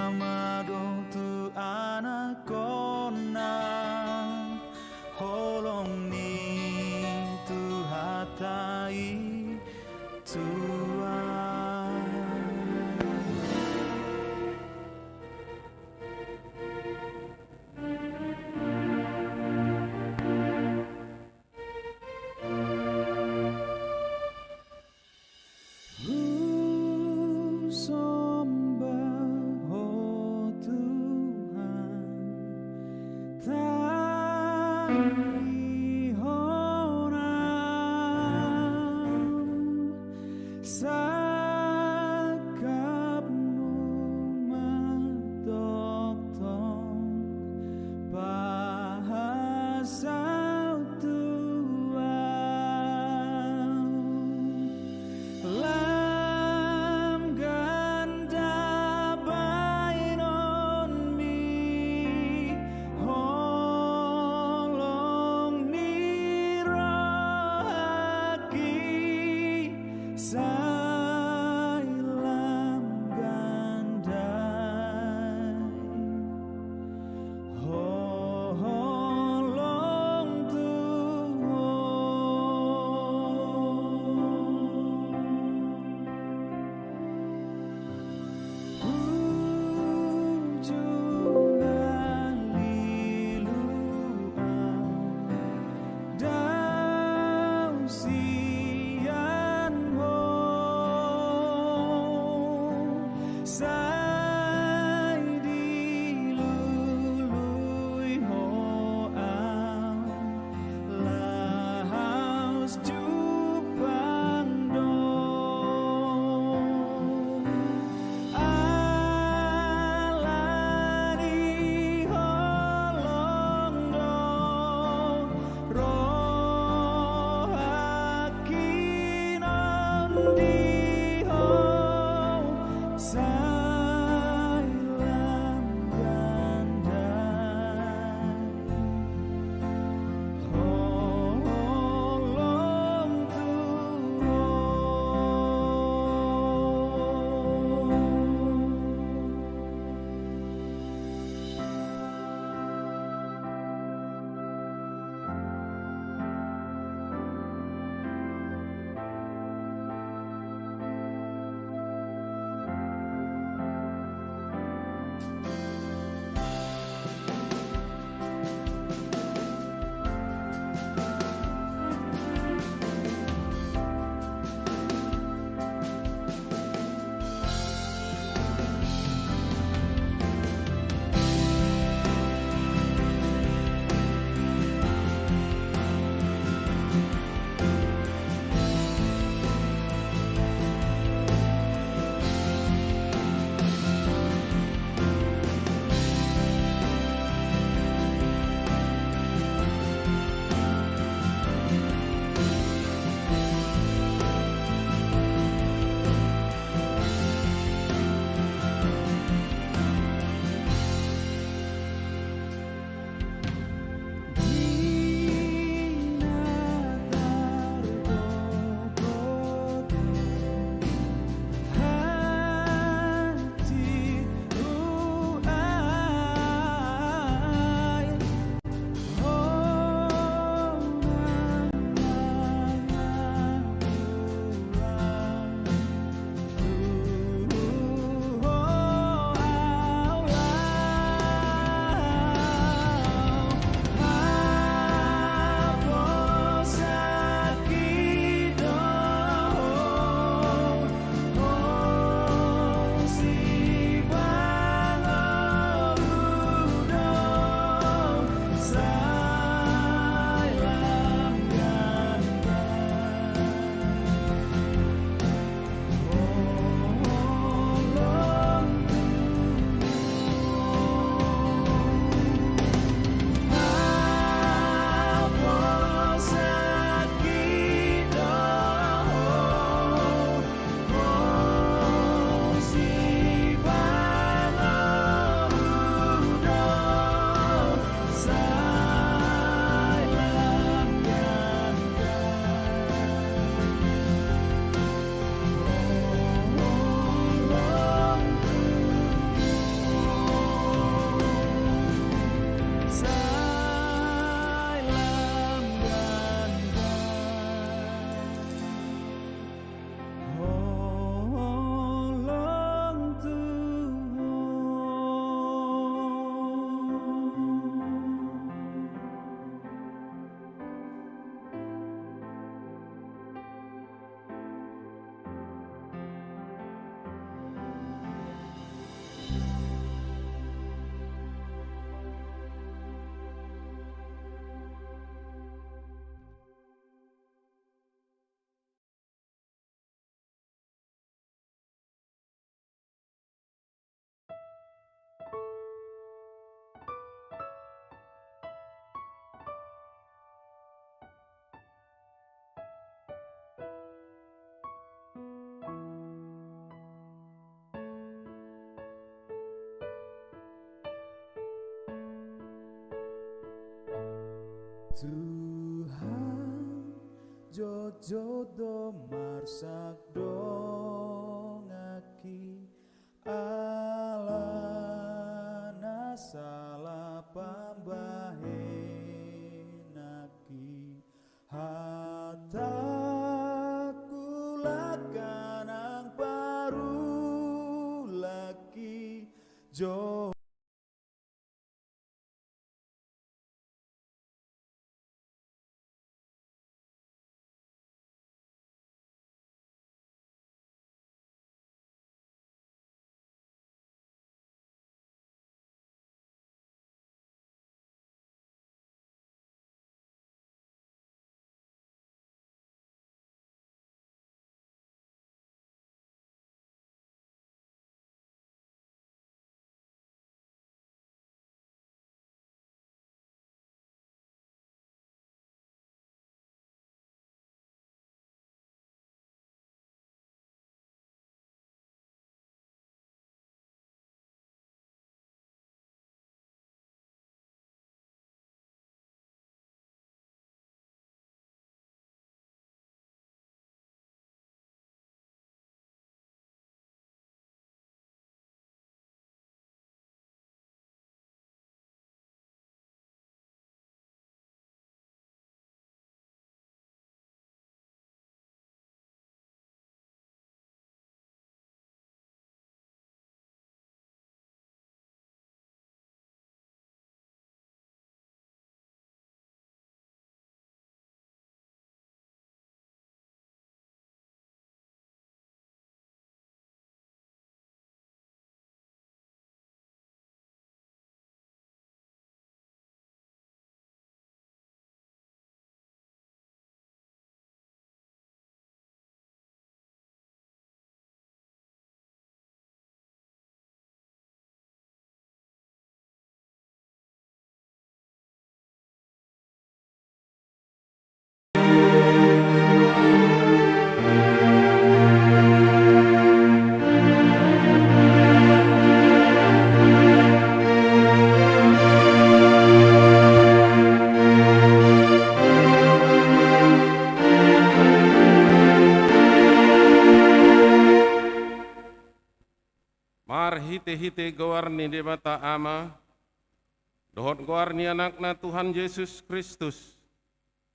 amado tu anakona holong ni tu hatai Tuhan. Sembah oh Tuhan, tanihonam sakapmu matotong bahasa Tuhan. Lam ganda bainon mi holong ni rohaki sailam gandai holong Ujung aliluan daun sian mo sai dilului hoang lahaus jupang dong alani holong dong rohakinon diho Tuhan jojodo marsak dongaki alana salah pambahenaki hatta kulakan ang baru laki jo. Hite-hite gowarni debata ama, dohot gowarni anakna Tuhan Yesus Kristus,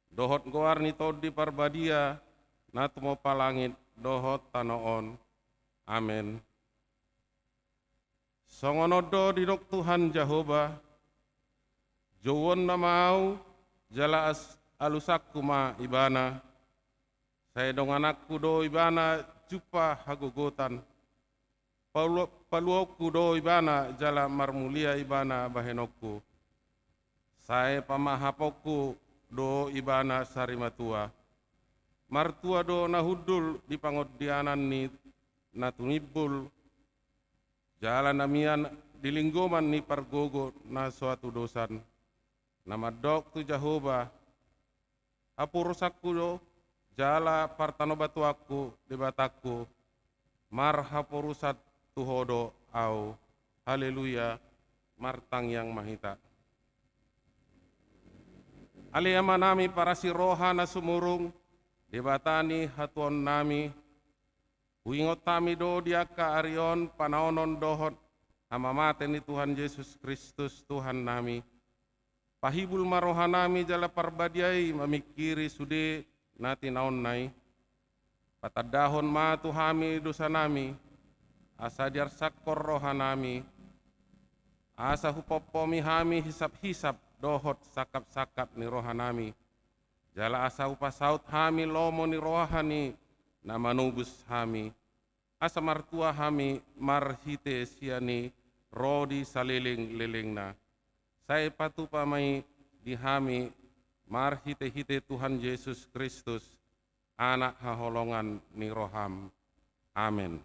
dohot gowarni todi parbadia, natumo palangit, dohot tanoon. Amin. Songonodo dinok Tuhan Jehovah, jowon namau jala alusakku ma ibana, saya dong anakku do ibana jupa hagogotan, paluoku do ibana jala marmulia ibana bahenokku. Saya pamahapoku do ibana sarimatua. Martua do nahudul di pangodianan ni natunibul. Jala namian dilinggoman ni pargogo na suatu dosan. Nama dok tu Jehovah. Apurusakku do jala partanobatuaku di bataku. Marhapurusat tuhodo au. Haleluya. Martang yang mahita. Aliyama nami para si roha na sumurung. Debatani hatuan nami. Uingot kami do diaka arion panaonon dohot. Amamate ni Tuhan Yesus Kristus Tuhan nami. Pahibul maroha nami jala parbadiai mamikiri sude nati naon nai. Patadahon ma tuhami dosa nami. Asa diar sakor roha nami, asa hupopomi hami hisap-hisap dohot sakap-sakap ni roha nami. Jala asa upasaut hami lomo ni rohani na manubus hami. Asa martua hami marhite siani rodi saliling-lilingna. Saya patu pamai di hami marhite-hite Tuhan Yesus Kristus, anak haholongan ni roham. Amin.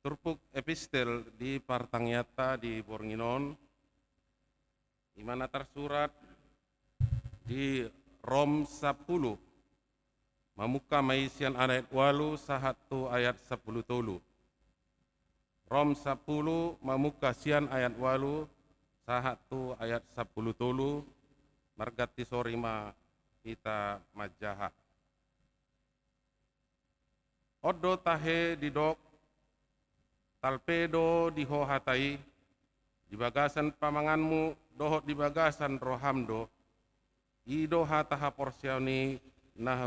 Turpuk epistel di Partangyata di Bornginon, di mana tersurat di Rom 10 mamuka maisian ayat 8 sahatu ayat 10 tolu. Rom 10 mamuka sian ayat 8 sahatu ayat 10 tolu margati sorima kita majaha. Odo tahe didok talpedo dihohatai di bagasan pamanganmu dohot di bagasan rohamdo ido hataha porsiani nah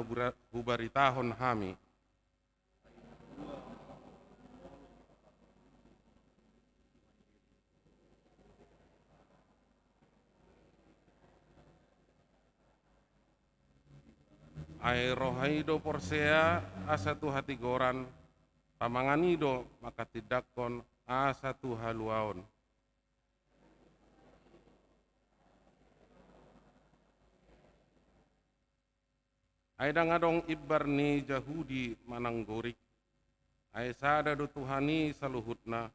hubaritahon hami. Ai rohaido porsea asatu hati goran pamanganido maka tidakon asatu haluaon. Ai dangadong ibarni Jahudi mananggorik ai sada do Tuhani saluhutna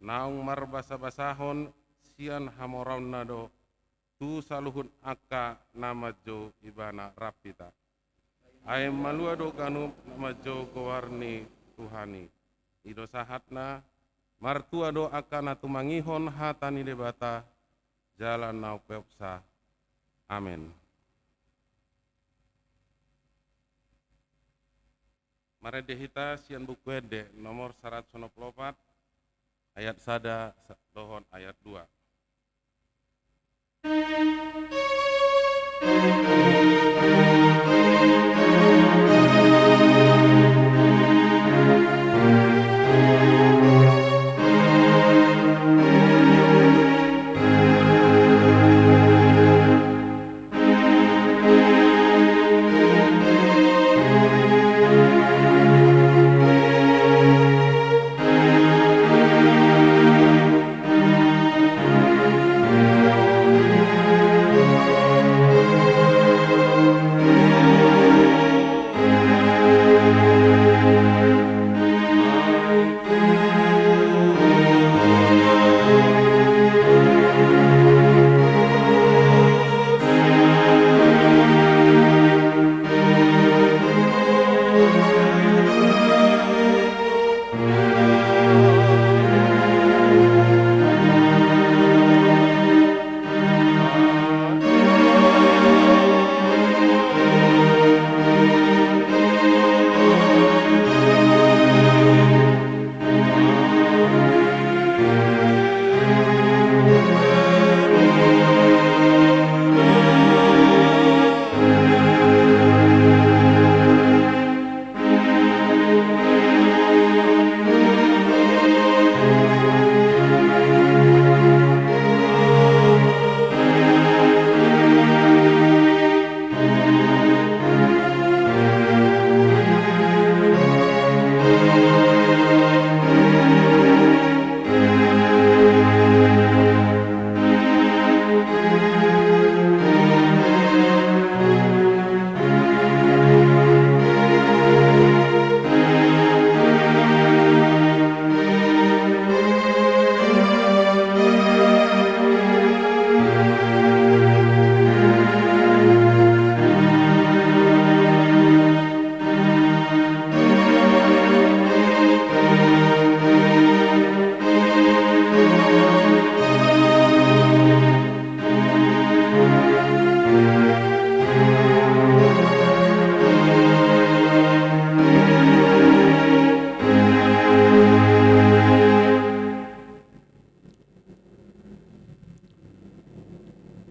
naung marbasa-basahon sian hamorauna do tu saluhut aka nama jo ibana rapita. Ai malua do kanu nama jo gowarni Tuhani. Ido sahatna martua do akana tumangihon hatani debata jalan nau peopsa. Amin. Mare dehita sian buku ede nomor 194 ayat sada dohon ayat 2.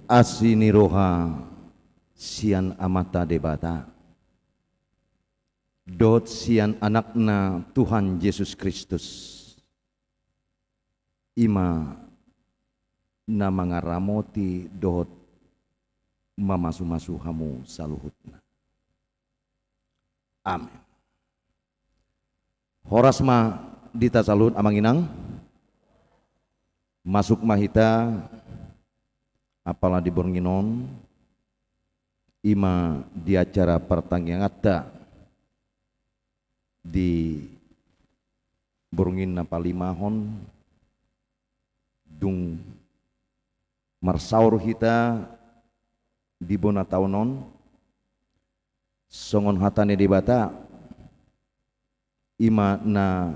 Asini roha sian amata debata dot sian anakna Tuhan Yesus Kristus ima na mangaramoti dot mamasu-masu hamu saluhutna. Amin. Horasma dita saluhut amanginang masuk mahita apalah di Bornginon ima di acara pertanggiangata di Borngin napalimahon dung marsaur hita di bona taunon songon hatane di bata ima na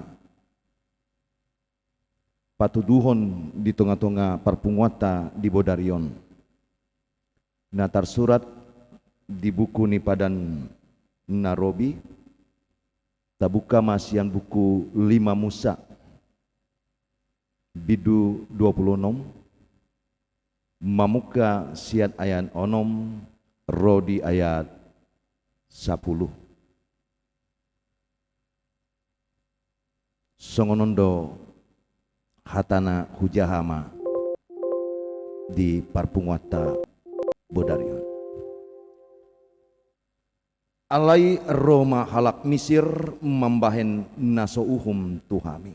patuduhon di tengah-tengah parpunguata di Bodarion na tersurat di buku ni padan Narobi tabuka masian buku 5 Musa bidu 26 mamuka siat ayat onom rodi ayat 10 songonondo hatana hujahama di parpunguata Bodarion alai Roma halak Misir membahen nasouhum tuhami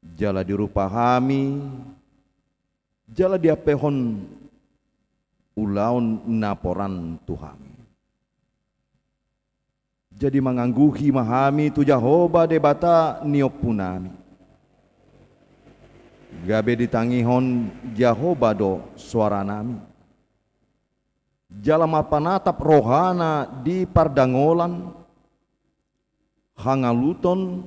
jala dirupahami jala diapehon ulaun naporan tuhami jadi mangangguhi mahami tu Jahoba debata niopunami gabe ditangihon Jahoba do suara nami jala mapanatap rohana di pardangolan hangaluton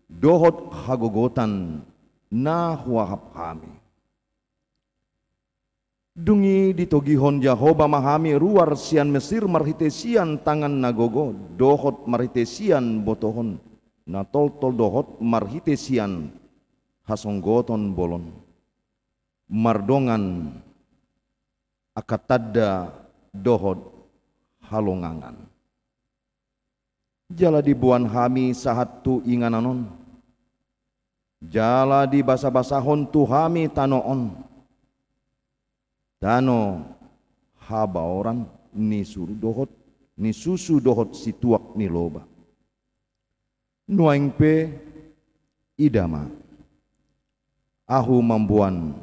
dohot hagogotan na huahap kami dungi ditogihon Jahoba mahami ruar sian Mesir marhitesian tangan nagogo dohot marhitesian botohon na tol dohot marhitesian hasonggoton bolon mardongan akatada dohot halongangan jala dibuan hami sahat tu ingananon jala di basa-basahon tu hami tanoon tano haba orang ni suru dohot ni susu dohot si tuak ni loba nuaing pe idama ahu mambuan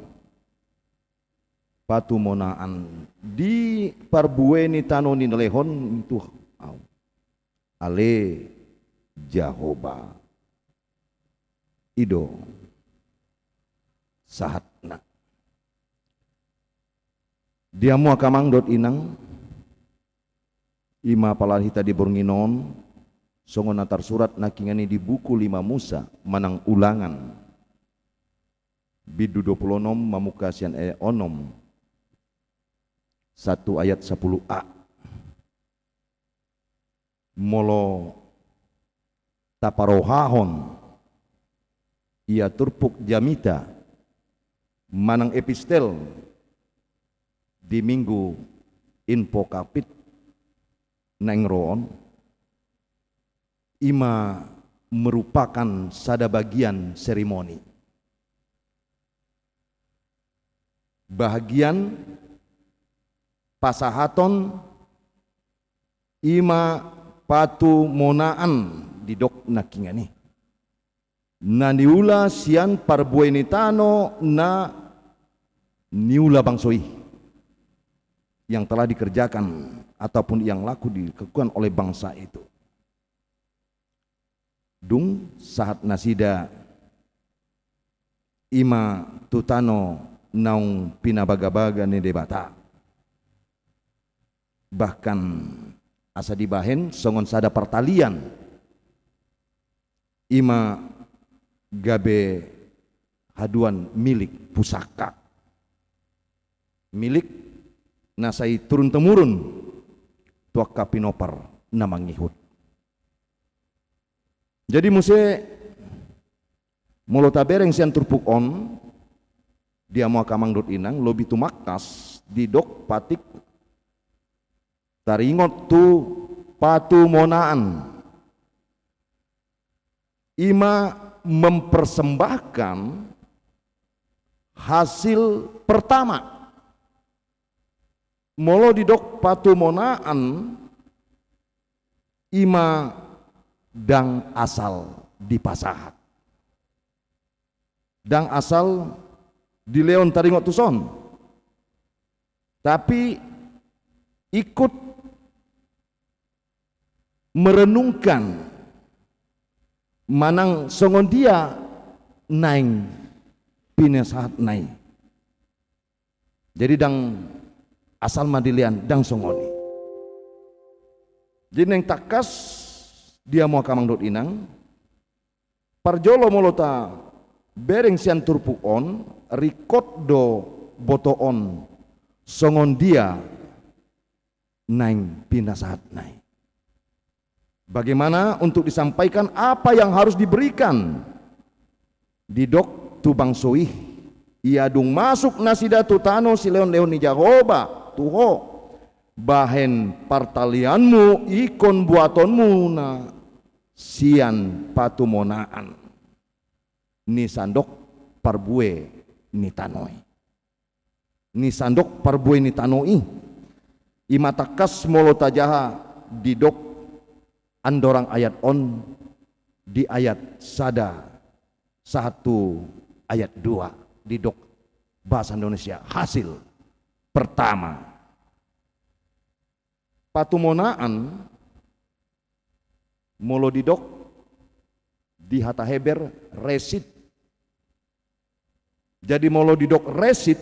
patu monaan di parbueni tano ni nelehon itu au ale Jahoba ido sahatna dia mua kamang dot inang ima palahita di bornginon songon natar surat nakingani di buku 5 Musa manang ulangan bidu 26 mamuka sian onom 1 ayat 10a molo taparohahon ia turpuk jamita manang epistel di minggu info kapit nengron ima merupakan sada bagian seremoni bahagian pasahaton ima patu monaan di dok nakingani na niula sian parbuenitano na niula bangsoi yang telah dikerjakan ataupun yang laku dilakukan oleh bangsa itu dung sahat nasida ima tutano naung pinabaga-baga ni debata bahkan asa dibahen songon sada pertalian ima gabe haduan milik pusaka milik nasai turun temurun tuak kapinopar namangihut jadi muse mulo tabereng sian turpuk on dia mau kamang dot inang lobi tumakas di dok patik taringot tu patu monaan ima mempersembahkan hasil pertama molo didok patu monaan ima dang asal di pasahat dang asal di leon taringot tuson tapi ikut merenungkan manang songon dia naing pinesahat naik jadi dang asal madilian dang songoni. Jineng takas dia mau kamangdot inang parjolo molota bereng sian turpu on rikot do boto on songon dia naing pinasahat naing. Bagaimana untuk disampaikan apa yang harus diberikan di dok tubang soih ia dung masuk nasida tutano si leon-leon ni Jahoba tuho bahen partalianmu ikon buatonmu na sian patumonaan ni sandok parbue ni tanoi ni sandok parbue ni tanoi imatakas molota jaha di dok andorang ayat on di ayat sada 1 ayat 2 di dok bahasa Indonesia hasil pertama patumonaan molo di dok di hata heber resit jadi molo di dok resit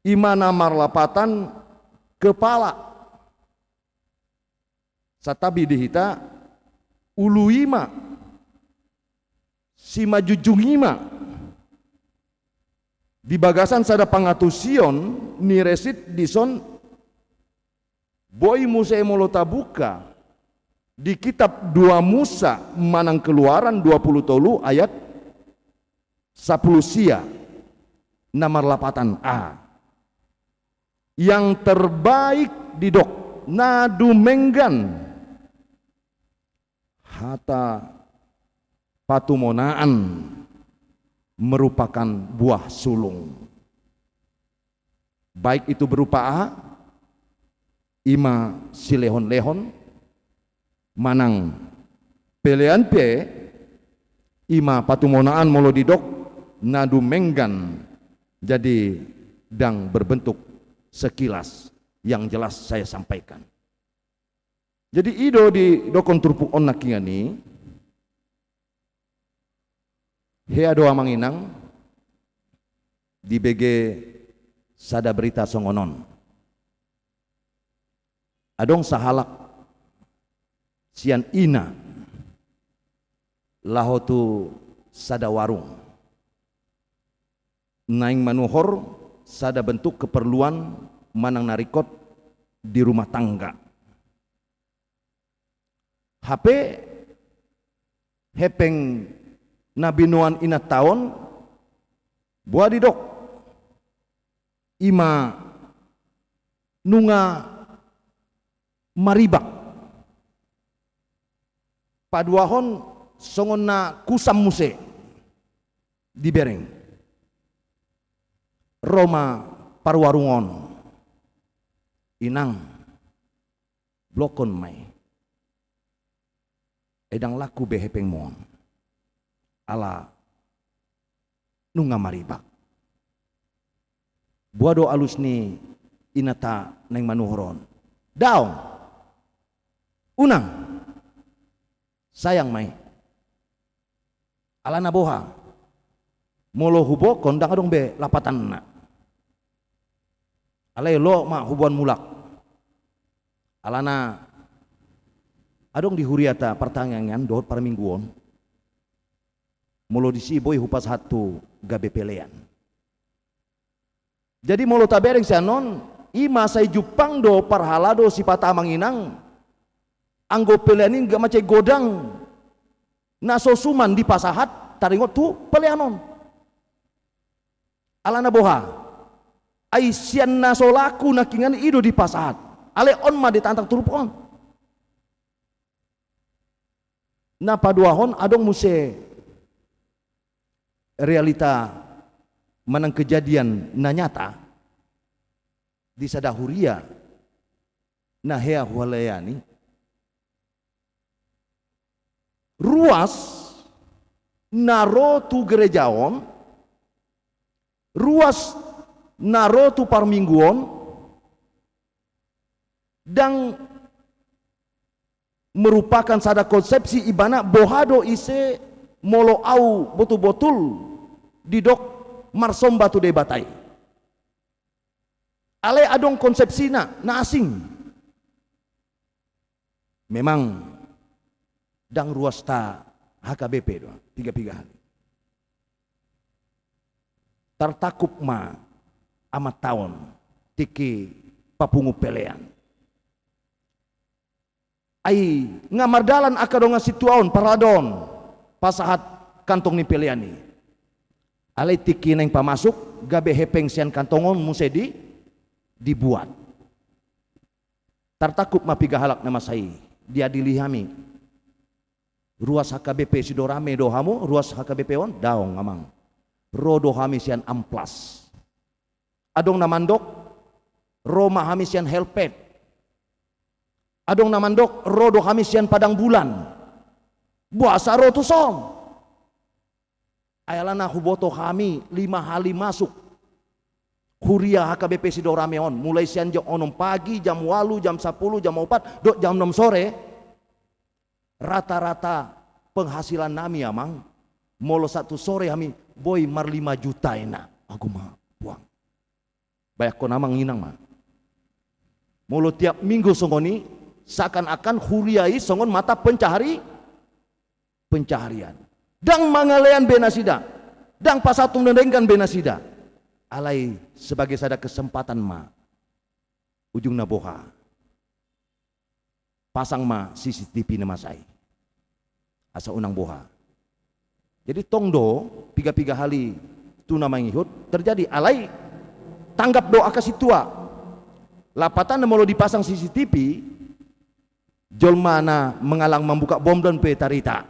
imana marlapatan kepala satabi dihita uluima si majujungima di bagasan sada pangatusion ni resit dison boy Musa molota buka di kitab 2 Musa manang keluaran 23 ayat 10 sia nomor 8a yang terbaik di dok nadu menggan hata patumonaan merupakan buah sulung baik itu berupa ima silehon-lehon manang pelean pe ima patumonaan molo didok nadu menggan jadi dang berbentuk sekilas yang jelas saya sampaikan. Jadi ido di dokon turpuk on nakingani hea doa manginang di BG sada berita songonon adong sahalak sian ina lahotu sada warung naing manuhor sada bentuk keperluan manang narikot di rumah tangga HP hepeng nabinuan ina taon buah didok ima nunga maribak paduahon songon na kusam muse di bereng Roma parwarungon inang blokon mai edang laku behepeng mon ala nunga maribak buado alus ni inata neng manuhoron daong unang sayang mai ala naboha molo hubo kondang adong be lapatan na alai lo ma hubuan mulak alana adong di huriata pertangangan dohot para mingguon molo disi boy hupas hatu gabe pelean jadi molo tabereng sianon ima say jupang do parhalado si patamang inang anggo peleanin gak macai godang nasosuman di pasahat taringot tu peleanon alana boha ay sian nasolaku nakingan ido di pasahat ale on ma ditantang turupon na paduahon adong muse realita manang kejadian na nyata di sadahuria na hea hualayani ruas naro tu gerejaon ruas naro tu parmingguon dan merupakan sada konsepsi ibana bohado ise molo au betul-betul didok marsom batu debatai alai adong konsepsina na asing. Memang dang ruas ta HKBP doang, 3 hari. Tertakup ma amat tahun tiki papungu pelean. Ai ngamardalan akadonga situaon paradon pasahat kantong ni pelean ni. Alai tiki neng pamasuk gabe hepeng sian kantongon musedi dibuat. Tertakup ma piga halak nama sai dia dilihami. Ruas HKBP sidorame dohamu, ruas HKBP on daong amang. Rodo hamisian amplas. Adong namandok, Roma hamisian helpet. Adong namandok, rodo hamisian padang bulan. Buasa roto song. Ayalana huboto kami 5 hari masuk. Kuria HKBP sidorame on. Mulai sian jam 6 pagi, jam 8, jam 10, jam 4, dok jam 6 sore. Rata-rata penghasilan nami amang molo 1 sore kami boy mar 5 juta enak aku mah buang banyak ko namang inang mah molo tiap minggu songoni seakan-akan huriai songon mata pencaharian dang mangalean benasida dang pasatung nendengkan benasida alai sebagai sada kesempatan mah ujung naboha pasang mah CCTV nama saya asa unang boha. Jadi tongdo 3 hari tu nama ngihut terjadi alai tanggap doa kasih tua. Lapatan molo dipasang CCTV jolmana mengalang membuka bom dan pe tarita.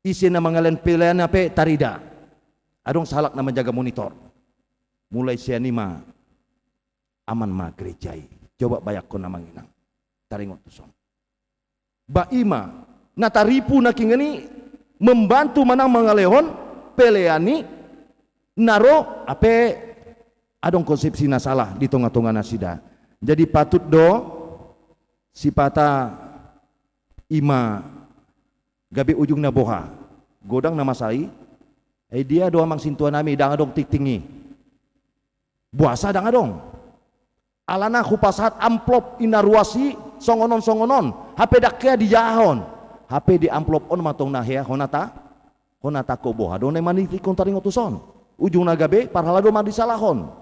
Isina mengalen pilihan pe tarida. Adong salak na menjaga monitor. Mulai sianima aman ma gerejai. Coba bayak ko namang inang. Taringot tusong. Baima nataripu nakingani membantu manang mangalehon peleani naro ape adong konsepsi na salah di tonga-tonga nasida. Jadi patut do sipata ima gabi ujung na boha godang nama sai dia do amang sintua nami dang adong tiktingi buasa dang adong alana kupasat amplop inaruasi songonon HP daknya di jahon HP di amplop on matong nahya honata ko boha do ne maniti kontaring utuson ujung nagabe parhalado mandi salahon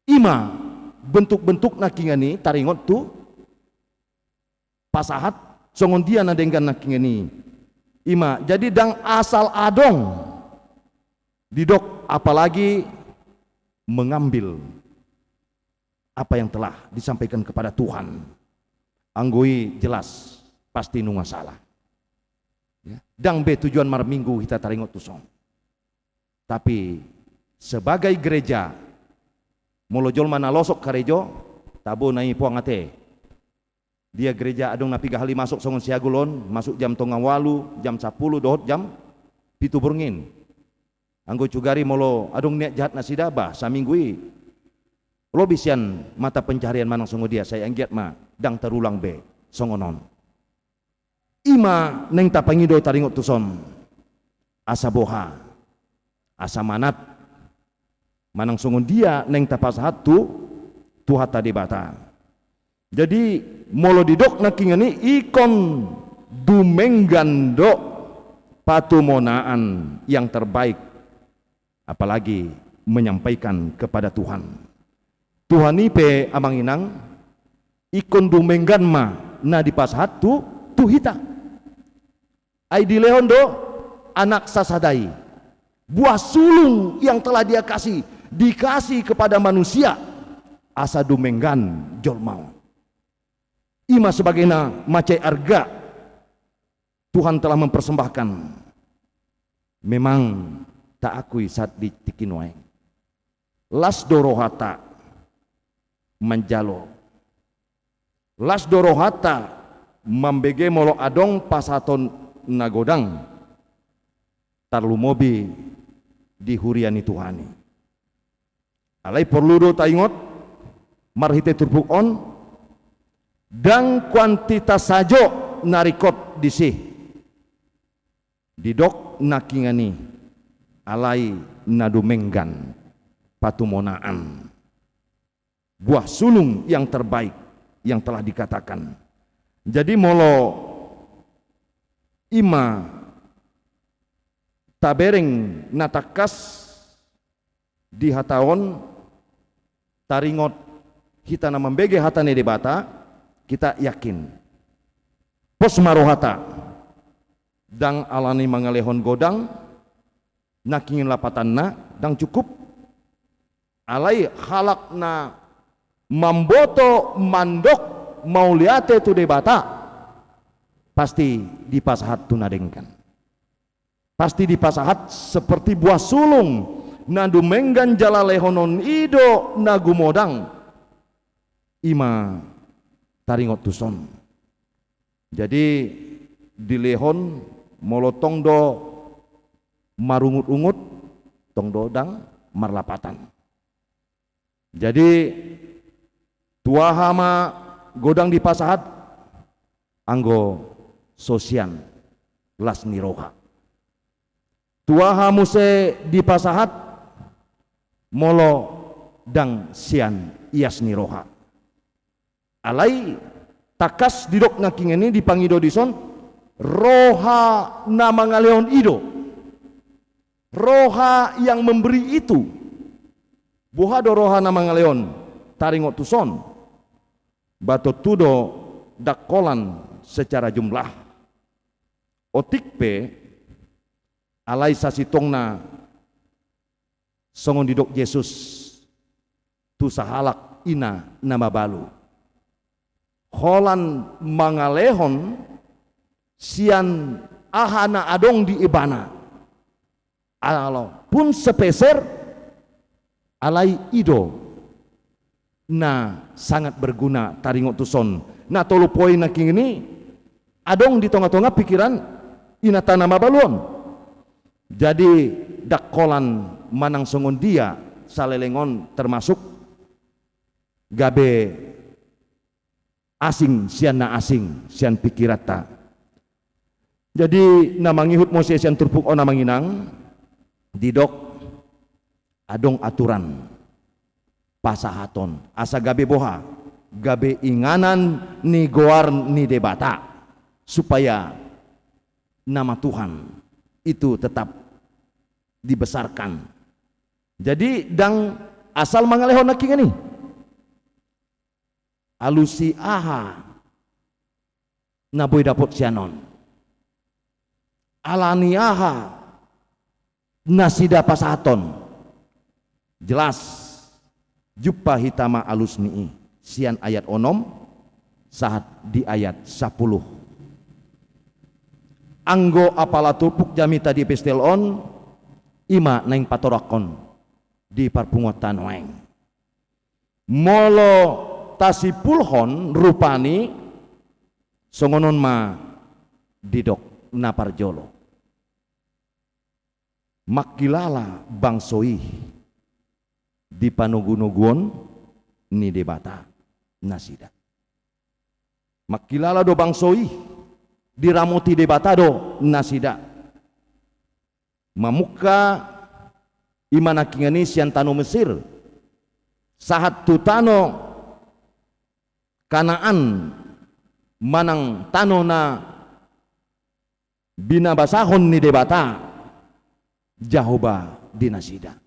ima bentuk-bentuk nakingani taringot tu pasahat songon dia nadenggan nakingani ima jadi dang asal adong didok apalagi mengambil apa yang telah disampaikan kepada Tuhan anggoi jelas pasti nunga salah ya. Dang be tujuan mar minggu kita taringot tusong tapi sebagai gereja molojol mana losok karejo tabo nai puangate dia gereja adong napi gahali masuk songon siagulon masuk jam 9:08 jam 10 dohot jam 7 burngin anggo cugari molo adong niat jahat nasida bah saminggui lo bisian mata pencarian manang songo dia saya anggiat ma dang terulang be songonon ima neng tapangido taringot tuson asa boha asa manat manang songon dia neng tapasahat tu hata debata jadi molo didok nakingani ikon dumenggando patumonaan yang terbaik apalagi menyampaikan kepada Tuhan ipe amang inang ikon dumenggan ma na dipasahat tu hita ai dilehon do anak sasadai buah sulung yang telah dia dikasih kepada manusia asa dumenggan jolmau ima sebagaina macai arga Tuhan telah mempersembahkan memang tak akui saat ditikinwae las dorohata menjalo las dorohata mambege molo adong pasaton nagodang tarlumobi di huriani Tuhani alai perlu do taingot marhite turbuk on dan kuantitas sajo narikot disih didok nakingani alai nadumenggan patumonaan buah sulung yang terbaik yang telah dikatakan. Jadi molo ima tabereng natakas di hataon taringot kita na membege hatane debata, kita yakin pos marohata dang alani mangalehon godang nakingin lapatanna dang cukup alai halakna mamboto mandok mauliate tu debata pasti dipasahat tunadengkan, pasti dipasahat seperti buah sulung nadumenggan jalalehonon ido nagumodang ima taringot tuson. Jadi dilehon molotong do marungut-ungut tong dodang marlapatan. Jadi tuahama godang dipasahat anggo sosian las niroha. Tuaha muse dipasahat molo dang sian ias niroha. Alai takas didok naking ini dipangido dison roha na mangaleon ido, roha yang memberi itu buha do roha na mangaleon taringot tuson bato tudo dakolan secara jumlah otik pe alai sasitongna songon didok Yesus tu sahalak ina nama balu holan mangalehon sian ahana adong di ibana alo pun sepeser alai ido na sangat berguna taringot tuson na tolu poin naking ini adong di tonga-tonga pikiran ina tanama balon. Jadi dakolan manang songon dia salelengon termasuk gabe asing sian pikirata. Jadi namangihut mo sian turpuk o namanginang didok adong aturan pasahaton asa gabe boha gabe inganan ni goar ni debata supaya nama Tuhan itu tetap dibesarkan. Jadi dang asal mangalehon naking ini alusi aha naboy dapot sianon alani aha nasida pasaton jelas juppa hitama alus nii sian ayat onom saat di ayat 10 anggo apala tupuk jami tadi pestelon ima neng patorakon di parpungotan weng molo tasipulhon rupani songonon ma didok naparjolo makilala bangsoi di panugu-nuguon ni debata nasida makilala do bangsoi diramuti debata do nasida mamuka imana kingani sian tano Mesir sahat tutano Kanaan manang tano na binabasahon ni debata jahoba dinasida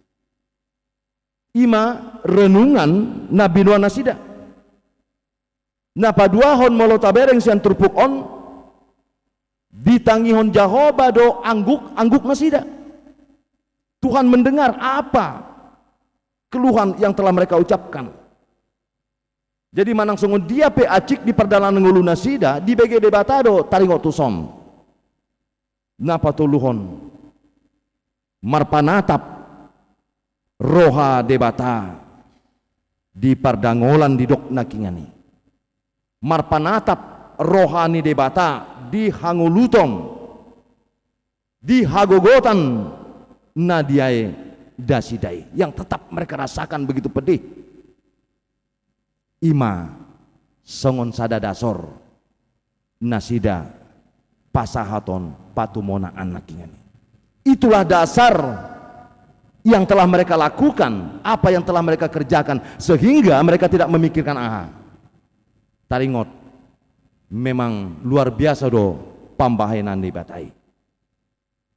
ima renungan na binua nasida na paduahon molo tabereng sian turpuk on ditangihon jahoba do angguk nasida. Tuhan mendengar apa keluhan yang telah mereka ucapkan. Jadi manang songon dia pe acik di perdalan ngulu nasida di BG debatado taringot tuson napa tuluhon marpanatap roha debata di pardangolan di dok nakingani marpanatap rohani debata di hangulutong di hagogotan nadiae dasidai yang tetap mereka rasakan begitu pedih. Ima songon sada dasor nasida pasahaton patumona anak ingani. Itulah dasar yang telah mereka lakukan, apa yang telah mereka kerjakan, sehingga mereka tidak memikirkan taringot memang luar biasa do pambahenan di batai.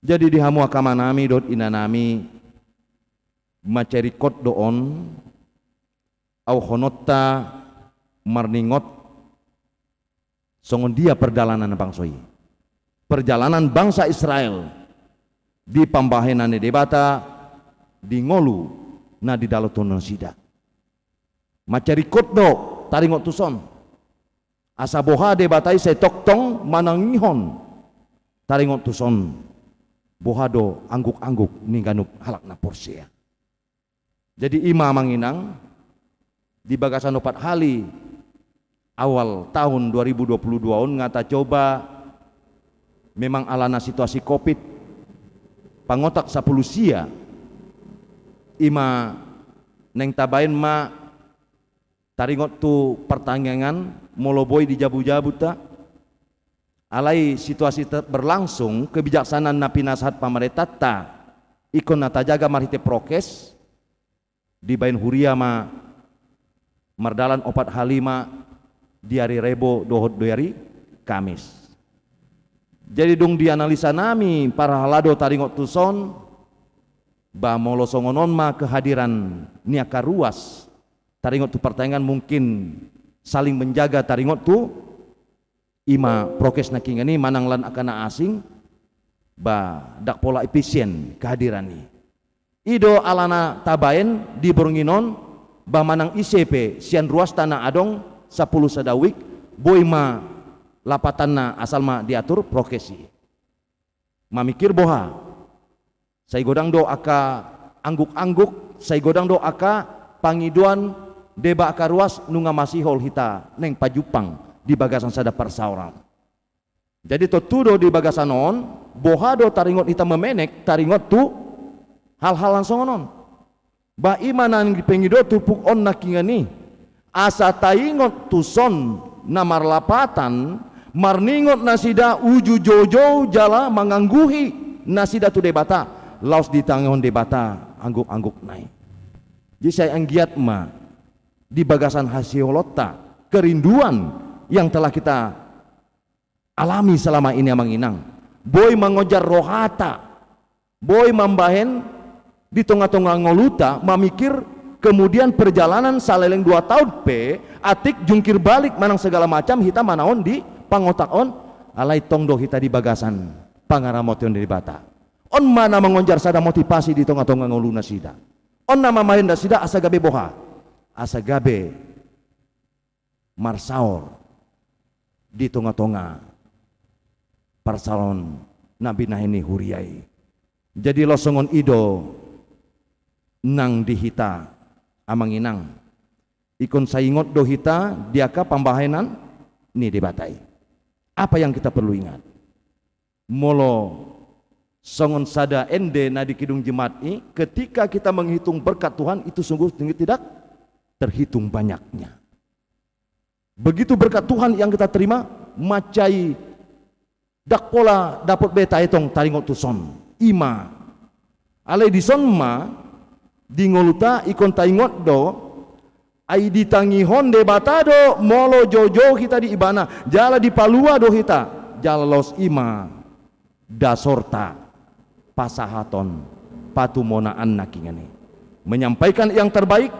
Jadi di hamu akamanami dot inanami macerikot doon au honotta marningot songon dia perjalanan bangsoi, perjalanan bangsa Israel di pambahenan di debata di ngolu na di dalotonon sida macerikot do taringot tuson asa boha debatai se toktong manangihon taringot tuson boha do angguk-angguk ningganuk halak na porsia. Jadi ima manginang di bagasan opat hali awal tahun 2022 ngata coba memang alana situasi covid pangotak 10 sia ima neng tabain ma taringot tu pertandingan moloboy di jabu-jabu ta alai situasi berlangsung kebijaksanaan na pinasahat pamarentah ta ikon nata jaga marhite prokes di bain huria ma mardalan opat halima di hari rebo dohot doyari Kamis. Jadi dong dianalisa nami para halado taringot tuson ba molo songonon ma kehadiran niaka ruas taringot tu pertandingan mungkin saling menjaga taringot tu ima prokes na kingani mananglan akana asing ba dak pola efisien kehadiran ni ido alana tabaen di Bornginon ba manang ICP sian ruas tanah adong 10 sadawik boy ma lapatan na asal ma diatur prokesi mamikir boha saya godang do aka angguk-angguk, saya godang do aka pangiduan deba aka ruas nunga masihol hita neng pajupang di bagasan sada persauran. Jadi totudo di bagasan on, bohado taringot hita memenek taringot tu hal-hal langsung on. Ba imanan di pengido tupuk on nakingani asa taingot tuson namar lapatan marningot nasida uju jojo jala mangangguhi nasida tu debata laos di tangon debata angguk-angguk naik. Jadi saya anggiat ma di bagasan hasiolota kerinduan yang telah kita alami selama ini amang inang. Boy mengojar rohata, boy membahen di tengah-tengah ngoluta memikir kemudian perjalanan saleleng 2 tahun atik jungkir balik manang segala macam hita manaon di pangotak on alai tongdo hita di bagasan pangaramotion di bata. On mana mengonjar sada motivasi di tengah-tengah ngoluna sida. On nama main da sida asa gabe boha. Asa gabe marsaor di tengah-tengah parsalon nabi nahini huriai. Jadi losongon ido nang dihita amang inang. Ikon saingot do hita diaka pambahenan ni debatai. Apa yang kita perlu ingat? Molo songon sada ende na di kidung jemaat ini ketika kita menghitung berkat Tuhan itu sungguh tidak terhitung banyaknya. Begitu berkat Tuhan yang kita terima macai dak pola dapat beta etong taringot tuson ima alai di son ma di ngoluta ikon taingot do ai ditangi honde batado molo jojo kita di ibana jala di palua do kita jala los ima dasorta pasahaton patumonaan nakingani menyampaikan yang terbaik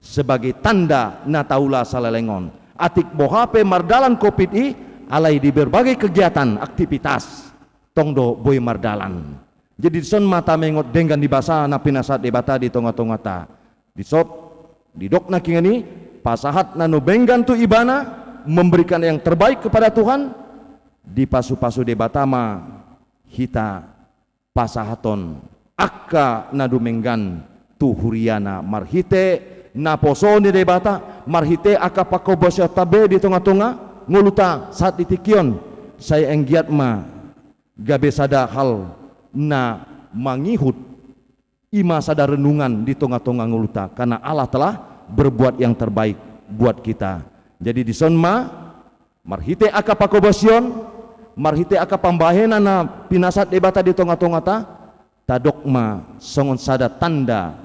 sebagai tanda nataula salelengon atik bohape mardalan covid i alai di berbagai kegiatan aktivitas tongdo boy mardalan jadi son mata mengot dengan di basa na pinasat debata di tonga-tonga ta di sop di dok nakingani pasahat nanu benggan tu ibana memberikan yang terbaik kepada Tuhan di pasu-pasu debata ma hita pasahaton akka nadu menggan tu huriana marhite na posone debata marhite akka pakobosya tabe di tengah-tengah nguluta saat ditikion saya enggiat ma gabe sada hal na mangihut ima sada renungan di tengah-tengah nguluta karena Allah telah berbuat yang terbaik buat kita. Jadi di sonma marhite akka pakobosion marhite akka pambahena na pinasat debata di tengah-tengah ta tadokma songon sada tanda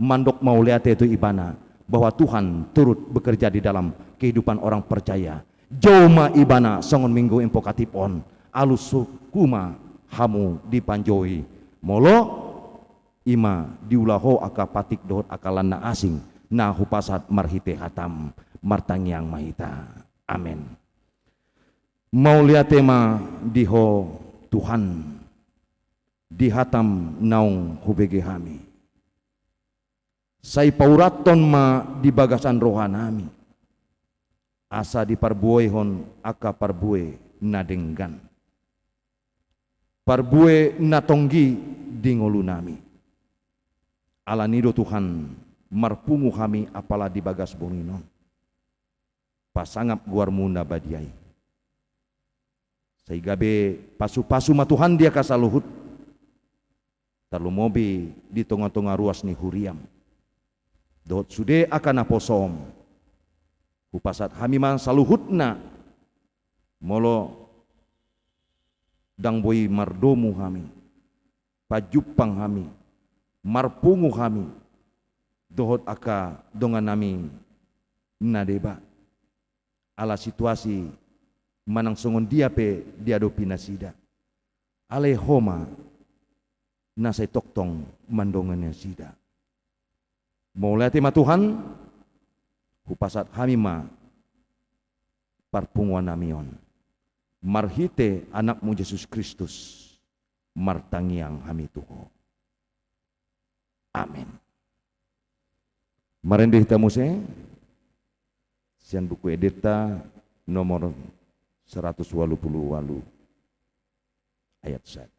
mandok mauliate itu ibana bahwa Tuhan turut bekerja di dalam kehidupan orang percaya. Joma ibana songon minggu empokatipon alus sukuma hamu dipanjoi molo ima diulaho aka patik dohot akalana asing na hupasat marhite hatam martangyang mahita. Amin. Mauliate ma diho Tuhan dihatam naung hubege hami. Sai pauraton ma di bagasan rohanami. Asa diparbuehon aka parbue nadenggan. Parbue natonggi di ngolunami. Ala nido Tuhan marpungu kami apala di bagas bonginon. Pasangap guar muna badiai. Sehingga be pasu-pasu ma Tuhan dia kasaluhut. Talumobi di tonga-tonga ruas ni huriam. Dot sude akan aposom. Hupasat hamiman saluhutna. Molo dang boy mardomu kami. Pajupang kami. Marpungu kami. Dohot aka dongan nami nadeba. Ala situasi manang songon dia pe diado pinasida. Ale homa nasay toktong mandongannya sida. Maulati ma Tuhan hupasat hamima parpunguan namion marhite anakmu Yesus Kristus martangiang hami tuho. Amin. Marende hitamuse sian buku edita nomor 188 ayat 1.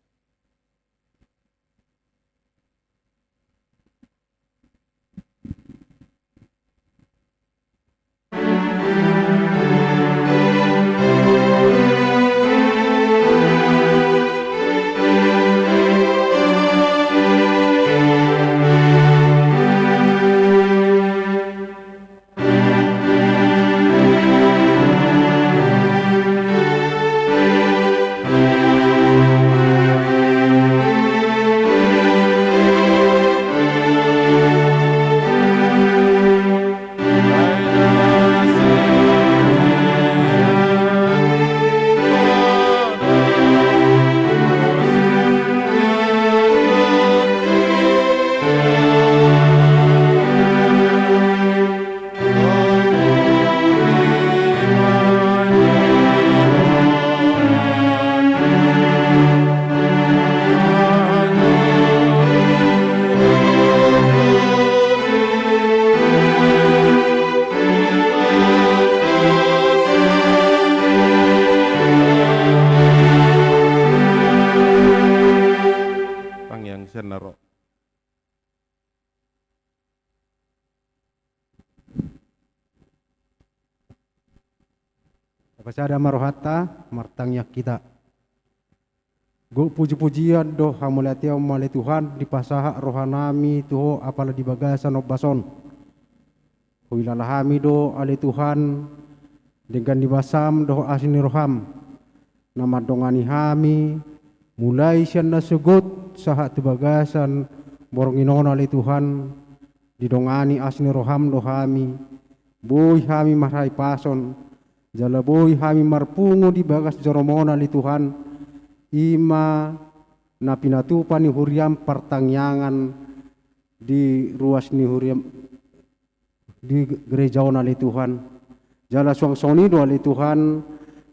Pasada marohata martangnya kita. Go puji-pujian doh hamulati male Tuhan di pasaha rohanami tuho apala di bagasan obason. Huilalahami do ale Tuhan dengan dibasam doh asini roham. Nama dongani hami mulai sian nasugut saha tu bagasan boronginon ale Tuhan didongani asini roham dohami. Boy hami marai pason. Jalaboy hami marpungu di bagas joromona li Tuhan ima na pinatupan ni huriam partangyangan di ruas ni huriam di gereja ona li Tuhan jala suang sonido ali Tuhan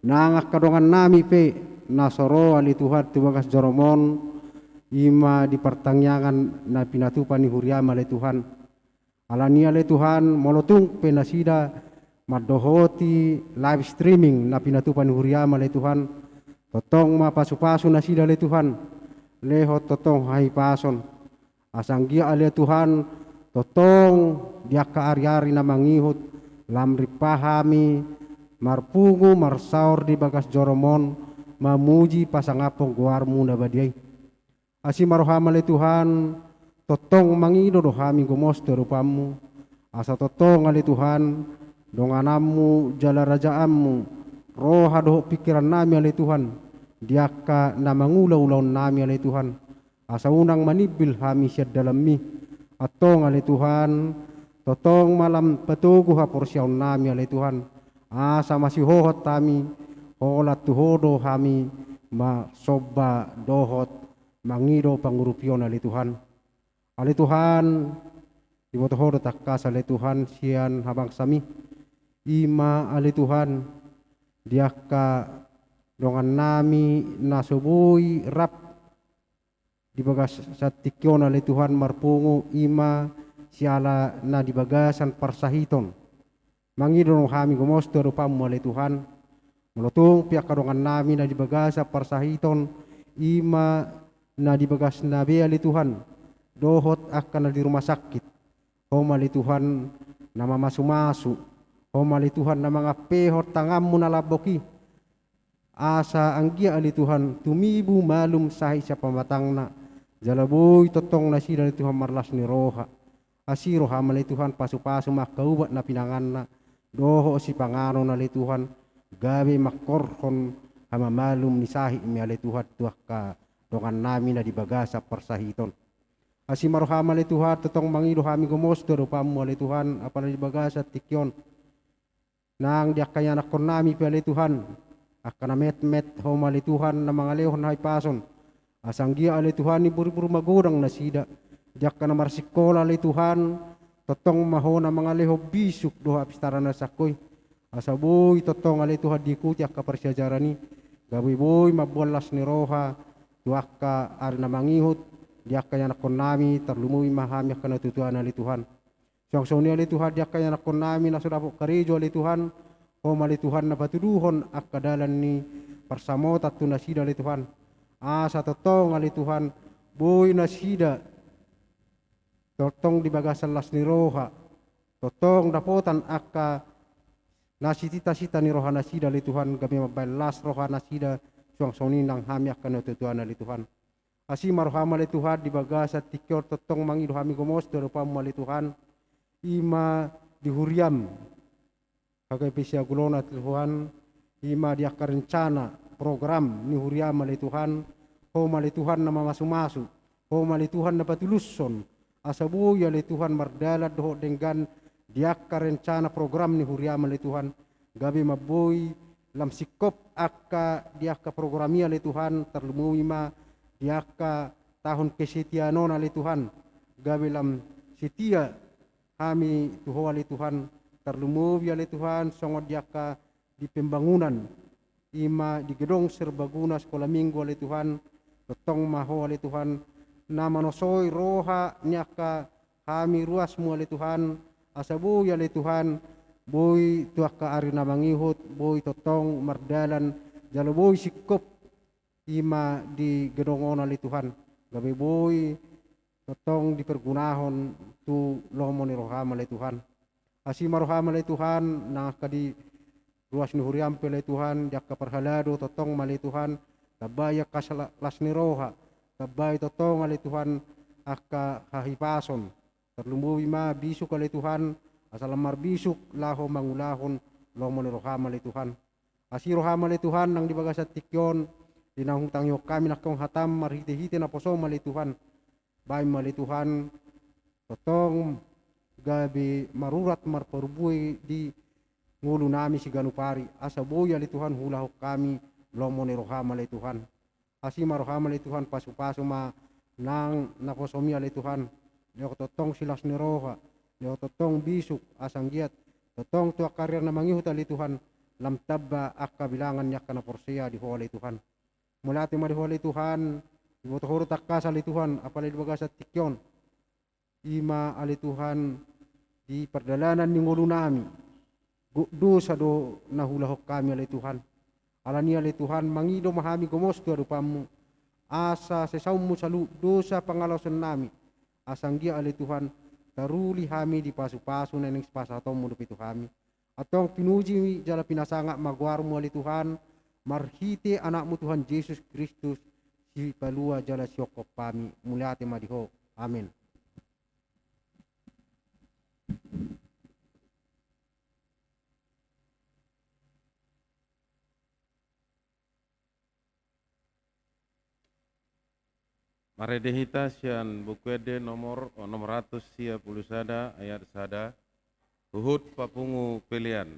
nangak kadongan nami pe nasoro ali Tuhan di bagas joromon ima di partangyangan na pinatupan ni huriam ali Tuhan alania ali Tuhan molotung penasida madohoti live streaming na pinatupan huriama le Tuhan totong mapasu-pasu na sida le Tuhan leho totong hai pason asanggia ale Tuhan totong dia kaari-ari na mangihut lamri pahami marpungu marsaur di bagas joromon mamuji pasangapong guarmu na badiay asi marohama le Tuhan totong mangido dohami gomosto rupamu asa totong ale Tuhan donganamu jala rajaanmu roha doh pikiran nami ale Tuhan diaka na mangula-ulaun nami ale Tuhan asa unang manibil hami siya dalam mi atong ali Tuhan totong malam petugu ha porsyaon nami ali Tuhan asa masih hohot tami holat tuhodo hami masoba dohot mangido pangurupion ali Tuhan Ibotohodo takkas ali Tuhan sian habang sami ima ali Tuhan diaka dongan nami nasubui rap di bagas satikyon ali Tuhan marpungu ima siala na di bagasan parsahiton mangidon kami gumosto rupamu ali Tuhan melutung pihak kadongan nami na di bagasa parsahiton ima na di bagas nabi ali Tuhan dohot akan di rumah sakit homali Tuhan nama masu-masu homali Tuhan nama ngapehor tangamu nalaboki asa anggia ali Tuhan tumibu malum sahi sa pamatangna jalaboy totong nasida ali Tuhan marlas ni roha asiro hamali Tuhan pasu-pasu makaubat na pinanganna doho si pangano na ali Tuhan gabe makorhon hama malum ni sahi mi ali Tuhan tuah ka dongan nami na di bagasa persahiton asimaroh hamali Tuhan totong mangido hami gumos dorupamu ali Tuhan apalagi di bagasa tikyon nang diakaya anak kon nami pi ali Tuhan akan met homali Tuhan na mga lehon hay pason asanggia ali Tuhan ni buru-buru magurang na sida diak ka na marsikola ali Tuhan totong mahona mga leho bisuk doha pistara na sakoy asaboy totong ali Tuhan dikuti ak kaparsyajarani gaboy boy mabualas ni roha tuak ka ari na mangihut diak kaya anak kon nami terlumui mahami akan natutuan ali Tuhan Song-song ali Tuhan diak kaya anak kon nami na sudapok karejo ali Tuhan homali Tuhan na patuduhon ak kadalan ni parsamota tu nasida ali Tuhan asa totong ali Tuhan boy nasida totong di bagasan las ni roha totong dapotan akka nasita-sita ni roha nasida ali Tuhan kami mabalas roha nasida suang-song nang hami akan natutuan ali Tuhan asimar hamali Tuhan di bagasa tikyor totong mangido hami gomos dorupamu ali Tuhan ima dihuriam kagai pesia gulona Tuhan ima dia rencana program ni huriam ali Tuhan homali Tuhan nama masu-masu homali Tuhan na patuluson asabu ya ali Tuhan mardalat doho dengan dia rencana program ni huriam ali Tuhan gabi maboy lam sikop akka dia programia ali Tuhan terlumui ma dia tahun kesetianon ali Tuhan gabi lam setia kami tuho ali Tuhan terlumubi ali Tuhan songod diaka di pembangunan ima di gedong serbaguna sekolah minggu ali Tuhan totong maho ali Tuhan nama nosoi roha niaka kami ruasmu ali Tuhan asabu ali Tuhan boy tuaka ari na mangihut boy totong mardalan jalo boy sikop ima di gedongon ali Tuhan gabi boy totong dipergunahon tu lomo ni roham ali Tuhan asima roham ali Tuhan na kadi ruas ni huriam pele Tuhan jak perhalado totong mali Tuhan tabaya kasalas ni roha tabay totong ali Tuhan akka hahipason terlumbuwi ma bisuk ali Tuhan asalamar bisuk laho mangulahon lomo ni roham ali Tuhan asi roham ali Tuhan nang dibagasat tikyon dinahutang yok kami nakong hatam marhite-hite na poso mali Tuhan bay mali Tuhan totong gabi marurat marperbui di ngulu nami si ganupari asa boy ali Tuhan hulahok kami lomo ni roham ali Tuhan asima roham ali Tuhan pasu-pasu ma nang naposomi ali Tuhan leo totong silas ni roha leo totong bisuk asang giat totong tua karir na mangihut ali Tuhan lam tabba akka bilangan yak kana porsia di ho ali Tuhan mulati ma di ho ali Tuhan ibotohoro takkas ali Tuhan apalagi bagasa tikyon ima ali Tuhan di perdalanan ni ngulu nami dosa do nahulahok kami ali Tuhan alani ali Tuhan mangido mahami gomos tu rupamu asa sesaumu salu dosa pangalosan nami asanggia ali Tuhan taruli hami di pasu-pasu neneng sepasatomu dupi tu kami atong pinuji jala pinasanga magwarmu ali Tuhan marhite anakmu Tuhan Yesus Kristus si palua jala syokop pami muliate madiho amin. Maredehita sian bukuede nomor 600 ayat sada Uhud papungu pilihan.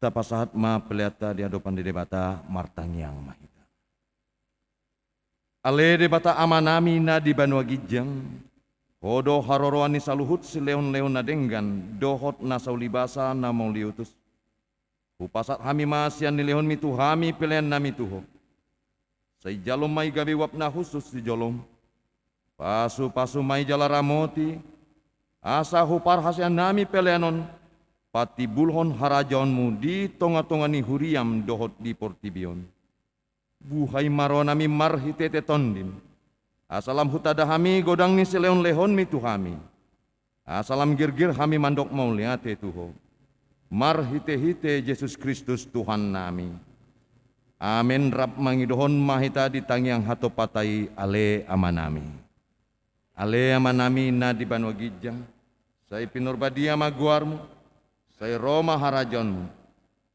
Tapasahat ma peliata di hadapan di debata martangyang mahita. Ale debata amanami na di banua gijang, hodo haroroani saluhut si leon-leon na denggan, dohot na saulibasa na mau liutus. Upasat hami masian ni leon mitu hami pilihan nami tuho. Say jalom mai gabi wap na khusus di jolom. Pasu-pasu mai jala ramoti, asa hupar hasian nami peleanon, pati bulhon harajonmu di tonga-tongani huriam dohot di portibion. Buhay maronami marhitete tondin. Asalam hutada hami godang ni seleon lehon mi tuhami. Asalam girgir hami mandok mau liate tuho. Marhite-hite Yesus Kristus Tuhan nami. Amin rap mangidohon mahita di tangiang hato patai ale amanami. Ale amanami na di banwa gijang. Say pinurbadia maguarmu. Saya Roma harajonmu,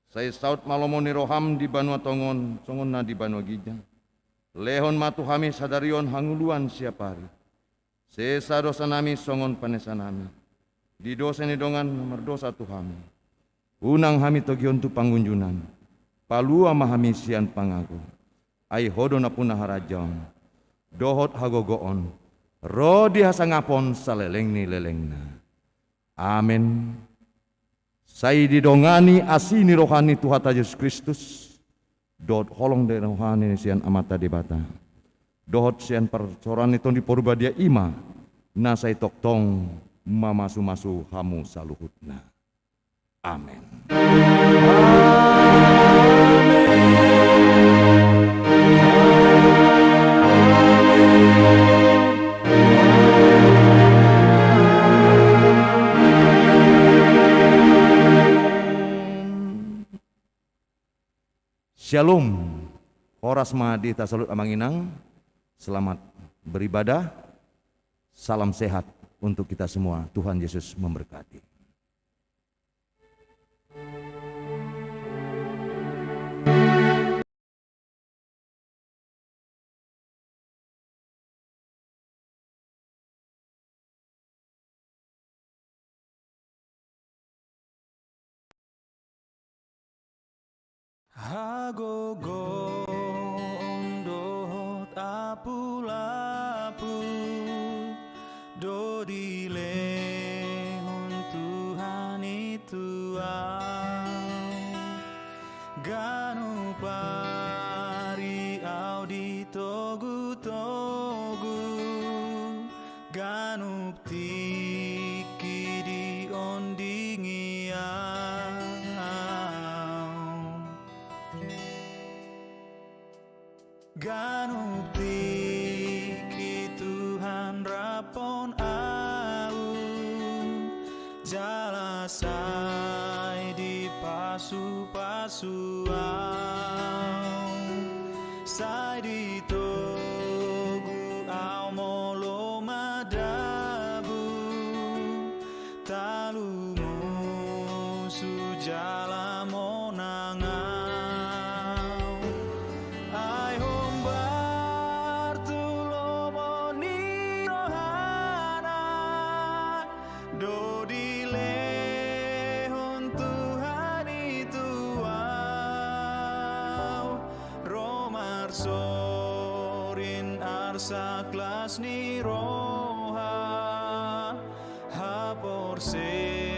saya saut malomoni roham di banua tongon, songon na di banua gijang. Lehon matu hami sadarion hanguluan siapari. Sesa dosa nami songon panesa nami. Di dosa ni dongan merdosa tu hami. Unang hami togion tu pangunjunan. Palua mahami sian pangaku. Ai hodo na punah harajon. Dohot hagogoon. Rodi hasangapon saleleng ni lelengna. Amin. Saya didongani asini rohani Tuhan Yesus Kristus. Dot holong de rohani sian amata debata. Dohot sian percoran itu di porbadia ima. Na saya toktong mamasu-masu hamu saluhutna. Amin. Shalom, horas mahadi tasalut amanginang, selamat beribadah, salam sehat untuk kita semua, Tuhan Yesus memberkati. Hagogo lapu do di lehon Tuhan itu ganu pari au di togu-togu ganu tiki di ondingi ganu tiki Tuhan rapon au jalasai di pasu-pasu sai di togu au molo madabu talu musu jala monangau ai hombar tulo moni rohana do di lehon Tuhan itu romar sorin arsa klas ni roha hapor se